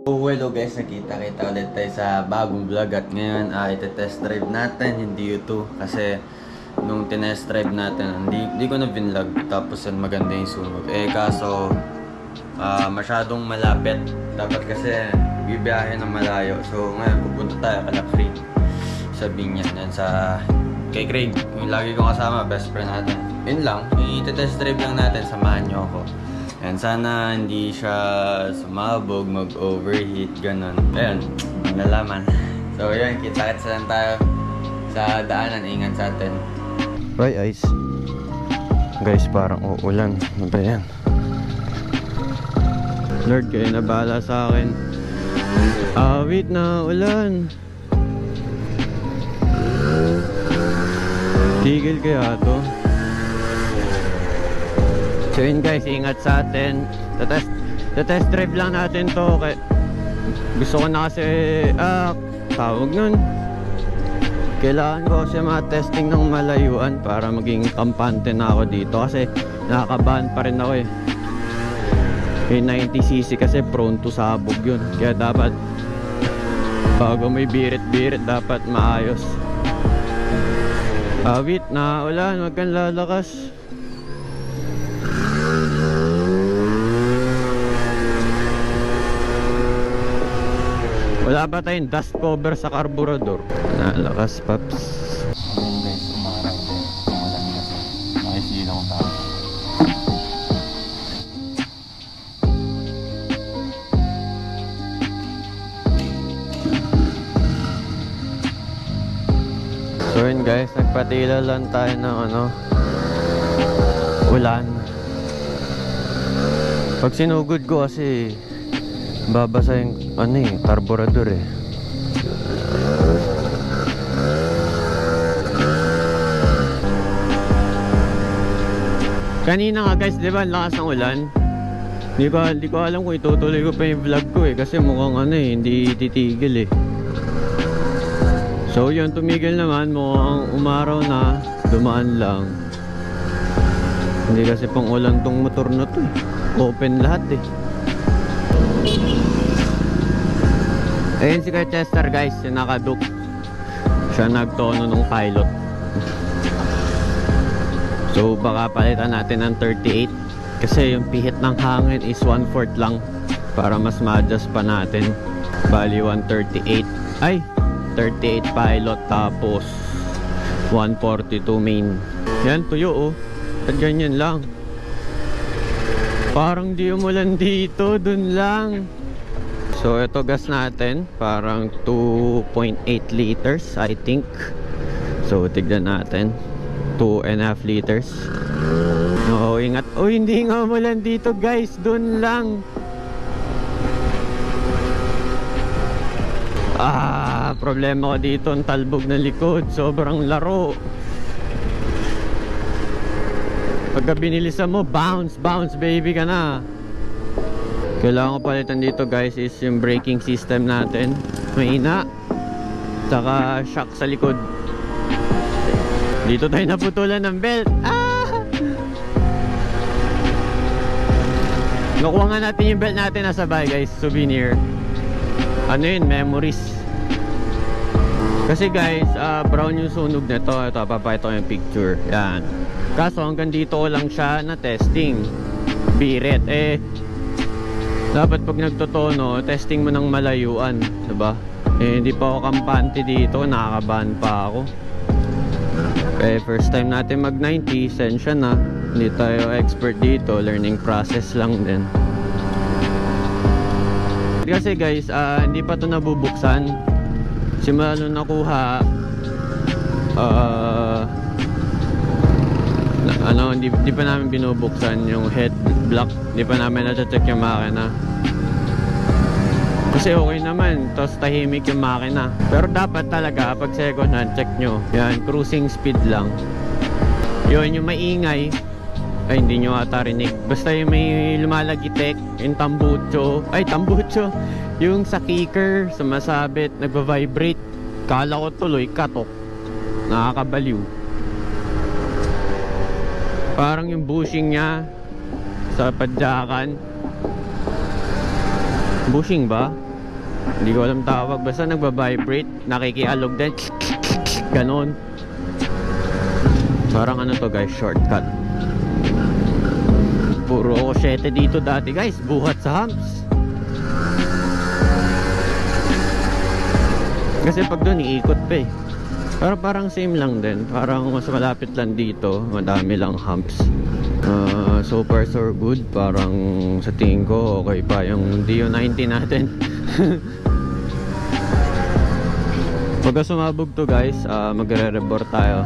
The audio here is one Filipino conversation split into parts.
Hello guys, nakita ulit tayo sa bagong vlog at ngayon ite-test drive natin, hindi ito kasi nung tinest drive natin hindi ko na vinlog tapos maganda yung sunog kaso masyadong malapit, dapat kasi bibiyahe ng malayo. So ngayon pupunta tayo kala Craig sa Binyan yan kay Craig, yung lagi kong kasama, best friend natin. Yun lang, ite-test drive lang natin, samahan nyo ako. And sana hindi siya sumabog, mag-overheat, ganun. Ayun, hindi nalaman. So yun, kita-kits lang tayo sa daanan, ingat sa atin. Right, ice. Guys, parang uulan. Ano ba yan? Lord, kayo na bahala sa akin. Awit na ulan. Tigil kaya to. So yun guys, ingat sa atin. Test drive lang natin to. Gusto ko na kasi tawag nun, kailangan ko kasi testing ng malayuan para maging kampante na ako dito. Kasi nakakabahan pa rin ako yung 90cc kasi prone to sabog yun. Kaya dapat bago may birit-birit dapat maayos. Awit na ulan, wag kang lalakas. Wala ba tayong dust cover sa carburetor? Nalakas, paps. Ayun guys, umaraw din. Umulan kasi. Nakisilang tao. So yun guys, nagpatila lang tayo ng ulan. Pag sinugod ko kasi babasa yung carburetor Kanina nga guys, di ba, ang lakas ng ulan. Hindi ko alam kung itutuloy ko pa yung vlog ko kasi mukhang hindi titigil So yun, tumigil naman, mukhang umaraw na, dumaan lang. Hindi kasi pang ulan tong motor na to open lahat Ayun si Kuya Chester guys, yung naka-duke. Siya nagtono ng pilot. So baka palitan natin ng 38 kasi yung pihit ng hangin is 1/4 lang para mas ma-adjust pa natin. Bali 138 ay 38 pilot tapos 142 main. Yan, tuyo at ganyan lang. Parang di umulan dito, dun lang. So ito gas natin, parang 2.8 liters I think. So tignan natin, 2.5 liters. Oo, ingat. Oh, hindi nga umulan dito guys, dun lang. Problema ko dito ang talbog ng likod, sobrang laro. Pagka binilisan mo, bounce baby ka na. Kailangan ko palitan dito guys is yung braking system natin. Mahina. Tsaka shock sa likod. Dito tayo naputulan ng belt. Nakuha nga natin yung belt natin nasa bahay guys. Souvenir. Ano yun? Memories. Kasi guys, brown yung sunog nito. Ito, papakita ko yung picture. Yan. Kaso hanggang dito ko lang siya na testing. Birit. Dapat pag nagtotono, testing mo ng malayuan, diba? Hindi pa ako kampante dito, nakakabahan pa ako. First time natin mag 90, sensya na. Hindi tayo expert dito, learning process lang din. Kasi guys, hindi pa ito nabubuksan. Simula nung nakuha, hindi pa namin binubuksan yung head block. Hindi pa namin na-check yung makina. Kasi okay naman, tapos tahimik yung makina. Pero dapat talaga pag second hand, check nyo. Yan, cruising speed lang. Yun, yung maingay ay hindi nyo ata rinig. Basta yung may lumalagitek, yung tambucho. Ay, tambucho! Yung sa kicker, sumasabit, nagva-vibrate. Kala ko tuloy, katok. Nakakabaliw. Parang yung bushing niya sa padyakan. Bushing ba? Hindi ko alam tawag, basta nagba-vibrate, nakikialog din. Ganon. Parang ano to guys, shortcut. Puro 7 dito dati guys, buhat sa humps. Kasi pag doon iikot pa eh. Pero parang same lang din. Parang mas malapit lang dito, madami lang humps. So far so good. Parang sa tingin ko okay pa yung Dio 90 natin. Pagka sumabog to guys, magre-rebore tayo.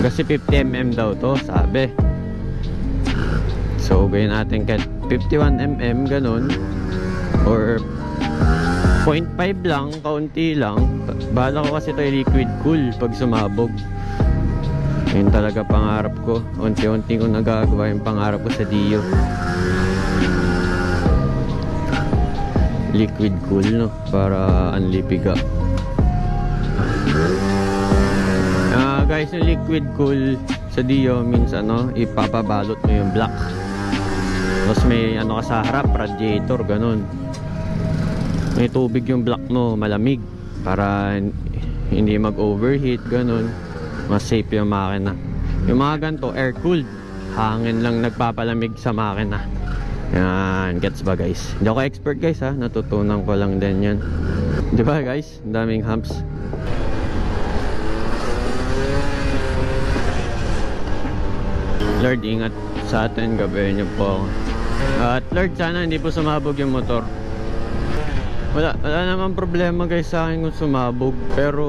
Kasi 50mm daw to, sabi. So gawin natin kahit 51mm ganun. Or 0.5 lang, kaunti lang. Bahala ko kasi ito liquid cool pag sumabog. Yun talaga pangarap ko. Unti-unti ko nagagawa yung pangarap ko sa Dio. Liquid cool, no? Para unlipiga. Guys, yung liquid cool sa Dio means ano, ipapabalot mo yung black. Tapos may ano ka sa harap, radiator, ganun. May tubig yung black mo, malamig. Para hindi mag-overheat, ganun. Mas safe yung makina. Yung mga ganito, air cooled. Hangin lang nagpapalamig sa makina. Yan, gets ba guys? Hindi ako expert guys ha, natutunan ko lang din yan. Diba guys, ang daming humps. Lord, ingat sa atin, gabayan niyo po ako. At Lord, sana hindi po sumabog yung motor. Wala naman problema guys sa akin kung sumabog. Pero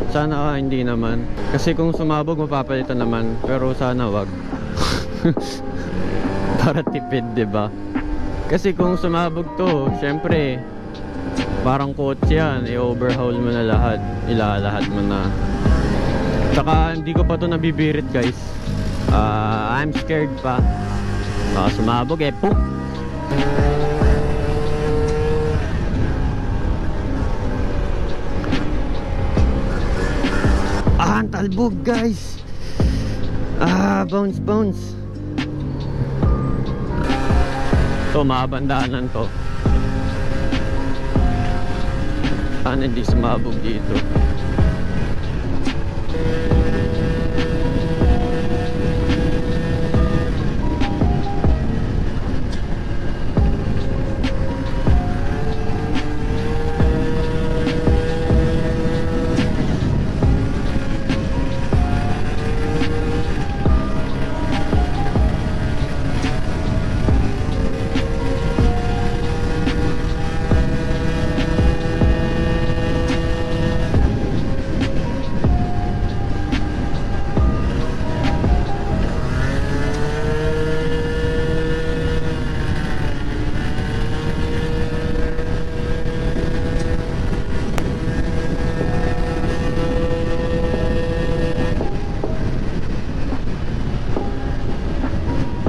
sana hindi naman. Kasi kung sumabog mapapalitan naman. Pero sana wag. Para tipid, diba? Kasi kung sumabog to, syempre parang kotse yan, i-overhaul mo na lahat, ilalahat mo na. Tsaka hindi ko pa to nabibirit guys. I'm scared pa. Baka sumabog eh, poop. Ang talbog guys. Bounce. To, mabandaanan to. Sana hindi sumabog dito.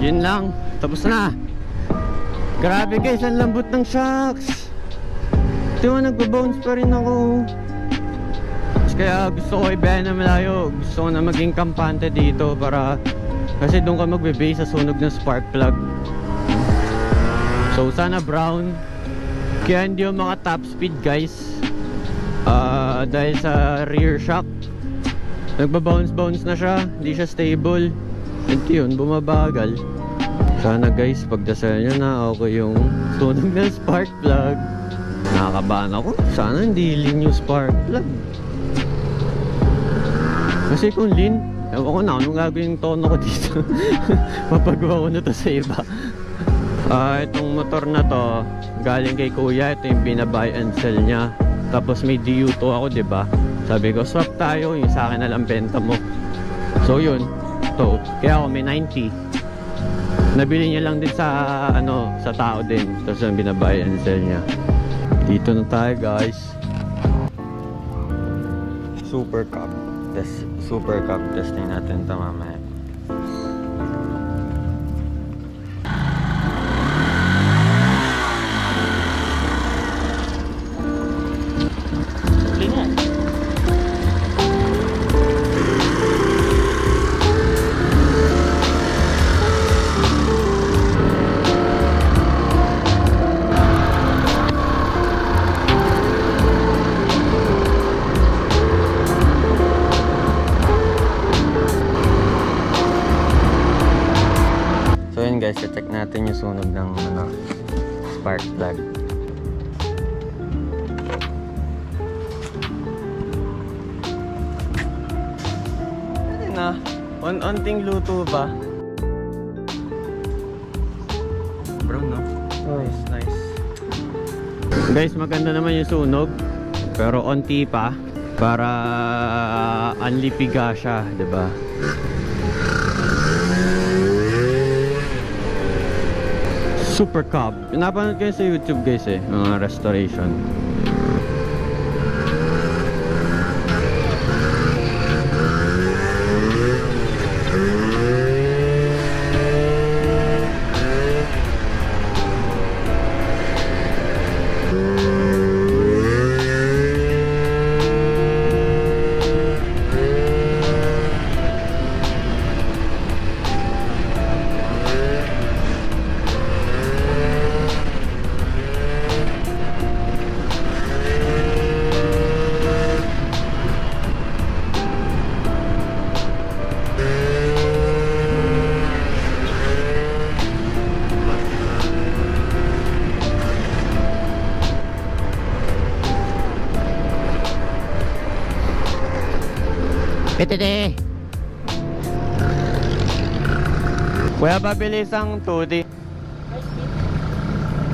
Yun lang, tapos na. Grabe guys, ang lambot ng shocks. Diba nagbo-bounce pa rin ako. Kaya gusto ko i-baya na malayo. Gusto ko na maging kampante dito para, kasi doon ka magbe-base sa sunog ng spark plug. So sana brown. Kaya hindi yung mga top speed guys, dahil sa rear shock. Nagba-bounce na siya, hindi siya stable. Ito yun, bumabagal. Sana guys, pagdasal nyo na okay yung sunog ng spark plug. Nakakabahan ako. Sana hindi lean yung spark plug. Kasi kung lean, ewan ko na anong gagawin yung tono ko dito. Papagawa ko na to sa iba. Itong motor na to, galing kay kuya. Ito yung binabuy and sell niya. Tapos may DU2 ako, diba? Sabi ko, swap tayo, yung sa akin na lang benta mo. So yun, to. Kaya ako may 90. Nabili niya lang din sa ano, sa tao din. Tapos yung binabuy and sell niya. Dito na tayo guys. Super Cup. Super Cup testing natin ito mamaya. guys, check natin yung sunog ng spark plug. Ano na? On-onting luto ba? Bro, no? Nice, nice. Guys, maganda naman yung sunog. Pero onti pa. Para anlipiga siya, diba? Super Cub. Napanood kayo sa YouTube guys mga restoration. Tete. Kuya, babili isang 2D.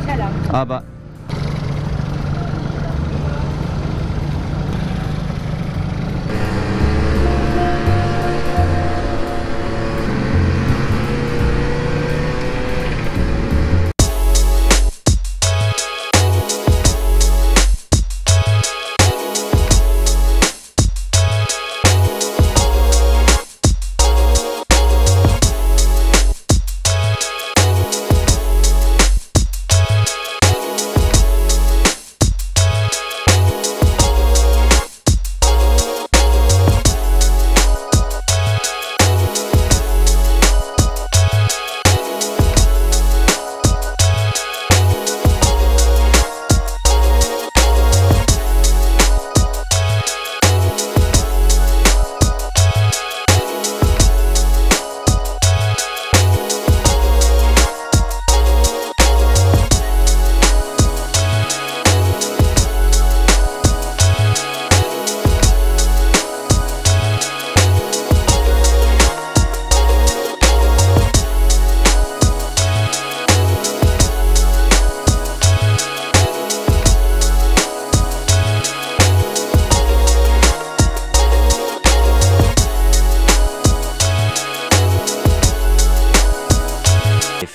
Siya lang. Aba.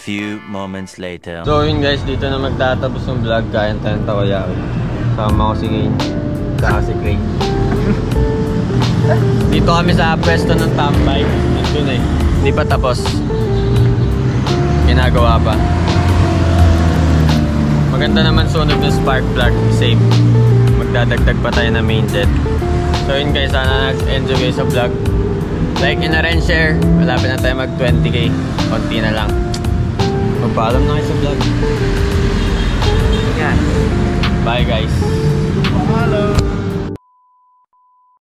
Few moments later. So yun guys, dito na magtatapos ng vlog. Kain tayong takoyaki. Sama ko si Kane. Saka si Craig. Dito kami sa pwesto ng tambay. Nandun hindi pa tapos. Ginagawa pa. Maganda naman sunog ng spark plug. Safe. Magdadagdag pa tayo na main jet. So yun guys, sana nag-enjoy kayo sa vlog. Like nyo na rin, share. Malapit na tayo mag 20k. Konti na lang. Magpaalam na kayo sa vlog. Yan. Bye guys. Hello.